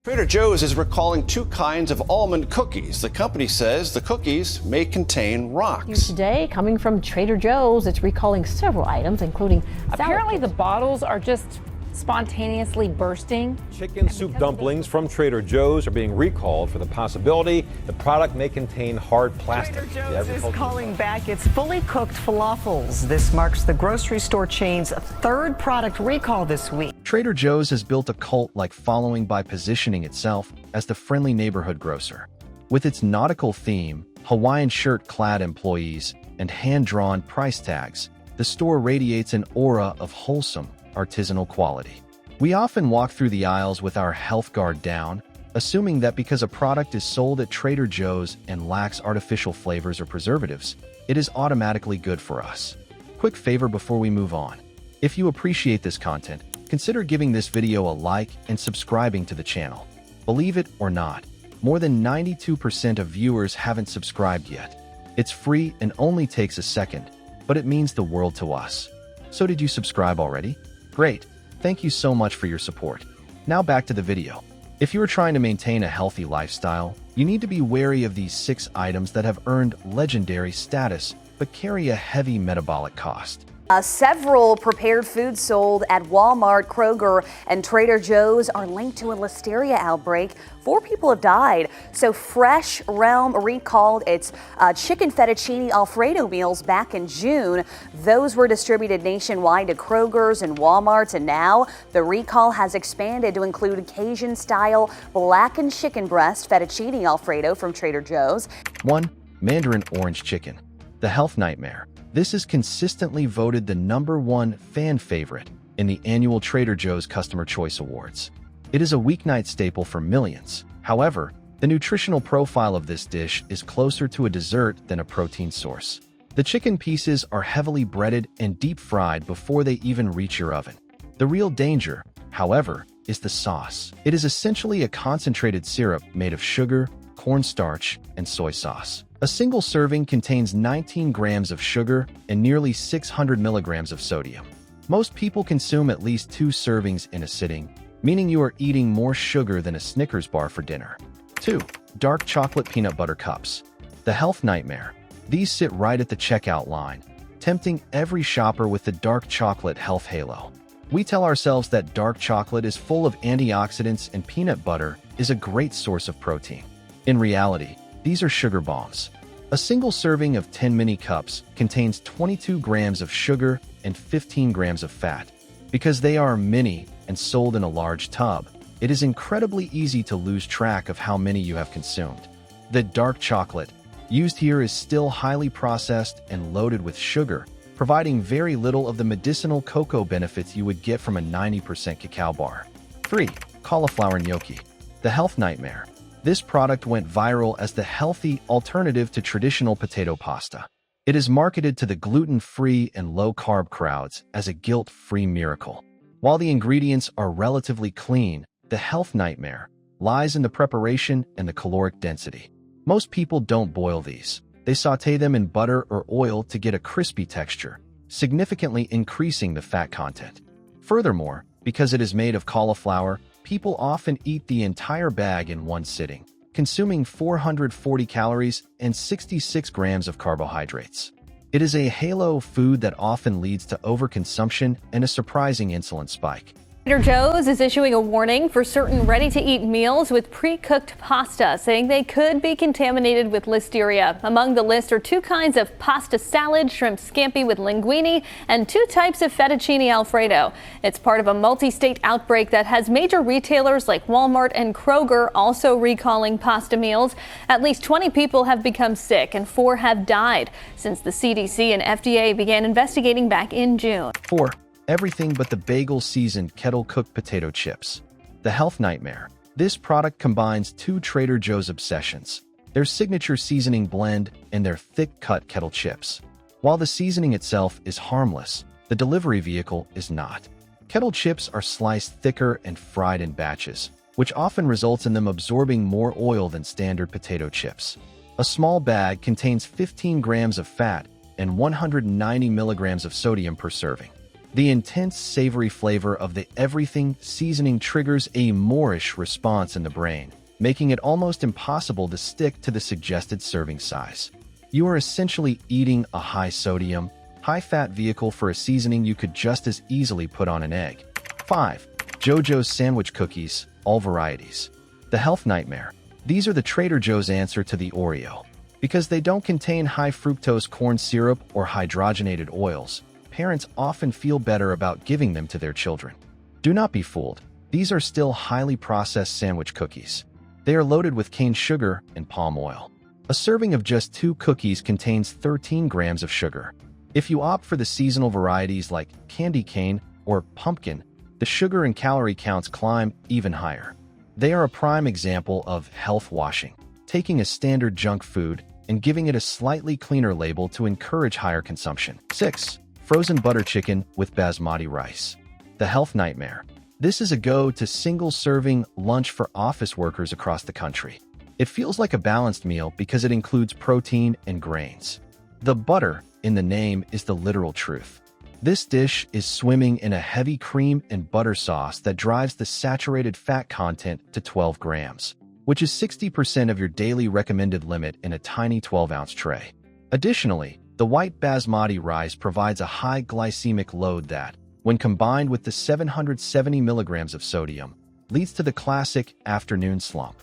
Trader Joe's is recalling 2 kinds of almond cookies. The company says the cookies may contain rocks. Here today, coming from Trader Joe's, it's recalling several items, including apparently the bottles are just spontaneously bursting. Chicken soup dumplings from Trader Joe's are being recalled for the possibility the product may contain hard plastic. Trader Joe's is calling back its fully cooked falafels. This marks the grocery store chain's 3rd product recall this week. Trader Joe's has built a cult-like following by positioning itself as the friendly neighborhood grocer. With its nautical theme, Hawaiian shirt-clad employees, and hand-drawn price tags, the store radiates an aura of wholesome, artisanal quality. We often walk through the aisles with our health guard down, assuming that because a product is sold at Trader Joe's and lacks artificial flavors or preservatives, it is automatically good for us. Quick favor before we move on. If you appreciate this content, consider giving this video a like and subscribing to the channel. Believe it or not, more than 92% of viewers haven't subscribed yet. It's free and only takes a second, but it means the world to us. So did you subscribe already? Great, thank you so much for your support. Now back to the video. If you are trying to maintain a healthy lifestyle, you need to be wary of these 6 items that have earned legendary status but carry a heavy metabolic cost. Several prepared foods sold at Walmart, Kroger, and Trader Joe's are linked to a listeria outbreak. 4 people have died. So Fresh Realm recalled its chicken fettuccine Alfredo meals back in June. Those were distributed nationwide to Kroger's and Walmart's, and now the recall has expanded to include Cajun-style blackened chicken breast fettuccine Alfredo from Trader Joe's. 1. Mandarin orange chicken. The health nightmare. This is consistently voted the #1 fan favorite in the annual Trader Joe's Customer Choice Awards. It is a weeknight staple for millions. However, the nutritional profile of this dish is closer to a dessert than a protein source. The chicken pieces are heavily breaded and deep-fried before they even reach your oven. The real danger, however, is the sauce. It is essentially a concentrated syrup made of sugar, cornstarch, and soy sauce. A single serving contains 19 grams of sugar and nearly 600 milligrams of sodium. Most people consume at least 2 servings in a sitting, meaning you are eating more sugar than a Snickers bar for dinner. 2. Dark chocolate peanut butter cups. The health nightmare. These sit right at the checkout line, tempting every shopper with the dark chocolate health halo. We tell ourselves that dark chocolate is full of antioxidants and peanut butter is a great source of protein. In reality, these are sugar bombs. A single serving of 10 mini cups contains 22 grams of sugar and 15 grams of fat. Because they are mini and sold in a large tub, it is incredibly easy to lose track of how many you have consumed. The dark chocolate used here is still highly processed and loaded with sugar, providing very little of the medicinal cocoa benefits you would get from a 90% cacao bar. 3. Cauliflower gnocchi. The health nightmare. This product went viral as the healthy alternative to traditional potato pasta. It is marketed to the gluten-free and low-carb crowds as a guilt-free miracle. While the ingredients are relatively clean, the health nightmare lies in the preparation and the caloric density. Most people don't boil these. They sauté them in butter or oil to get a crispy texture, significantly increasing the fat content. Furthermore, because it is made of cauliflower, people often eat the entire bag in one sitting, consuming 440 calories and 66 grams of carbohydrates. It is a halo food that often leads to overconsumption and a surprising insulin spike. Trader Joe's is issuing a warning for certain ready-to-eat meals with pre-cooked pasta, saying they could be contaminated with listeria. Among the list are 2 kinds of pasta salad, shrimp scampi with linguine, and 2 types of fettuccine Alfredo. It's part of a multi-state outbreak that has major retailers like Walmart and Kroger also recalling pasta meals. At least 20 people have become sick and 4 have died since the CDC and FDA began investigating back in June. 4. Everything but the bagel-seasoned kettle-cooked potato chips. The health nightmare. This product combines 2 Trader Joe's obsessions: their signature seasoning blend and their thick-cut kettle chips. While the seasoning itself is harmless, the delivery vehicle is not. Kettle chips are sliced thicker and fried in batches, which often results in them absorbing more oil than standard potato chips. A small bag contains 15 grams of fat and 190 milligrams of sodium per serving. The intense savory flavor of the everything seasoning triggers a Moorish response in the brain, making it almost impossible to stick to the suggested serving size. You are essentially eating a high-sodium, high-fat vehicle for a seasoning you could just as easily put on an egg. 5. JoJo's Sandwich Cookies, all varieties. The health nightmare. These are the Trader Joe's answer to the Oreo. Because they don't contain high-fructose corn syrup or hydrogenated oils, parents often feel better about giving them to their children. Do not be fooled. These are still highly processed sandwich cookies. They are loaded with cane sugar and palm oil. A serving of just 2 cookies contains 13 grams of sugar. If you opt for the seasonal varieties like candy cane or pumpkin, the sugar and calorie counts climb even higher. They are a prime example of health washing, taking a standard junk food and giving it a slightly cleaner label to encourage higher consumption. 6. Frozen butter chicken with basmati rice. The health nightmare. This is a go-to single-serving lunch for office workers across the country. It feels like a balanced meal because it includes protein and grains. The butter in the name is the literal truth. This dish is swimming in a heavy cream and butter sauce that drives the saturated fat content to 12 grams, which is 60% of your daily recommended limit in a tiny 12-ounce tray. Additionally, the white basmati rice provides a high glycemic load that, when combined with the 770 milligrams of sodium, leads to the classic afternoon slump.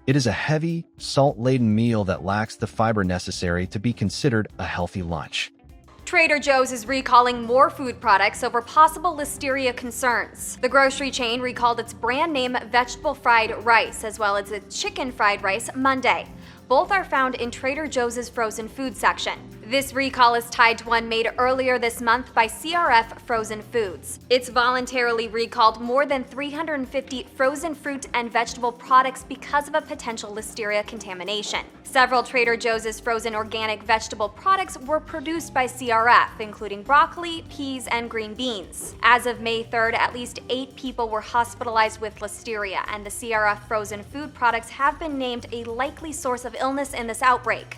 It is a heavy, salt-laden meal that lacks the fiber necessary to be considered a healthy lunch. Trader Joe's is recalling more food products over possible listeria concerns. The grocery chain recalled its brand name vegetable fried rice as well as its chicken fried rice Monday. Both are found in Trader Joe's frozen food section. This recall is tied to one made earlier this month by CRF Frozen Foods. It's voluntarily recalled more than 350 frozen fruit and vegetable products because of a potential listeria contamination. Several Trader Joe's frozen organic vegetable products were produced by CRF, including broccoli, peas, and green beans. As of May 3rd, at least 8 people were hospitalized with listeria, and the CRF frozen food products have been named a likely source of illness in this outbreak.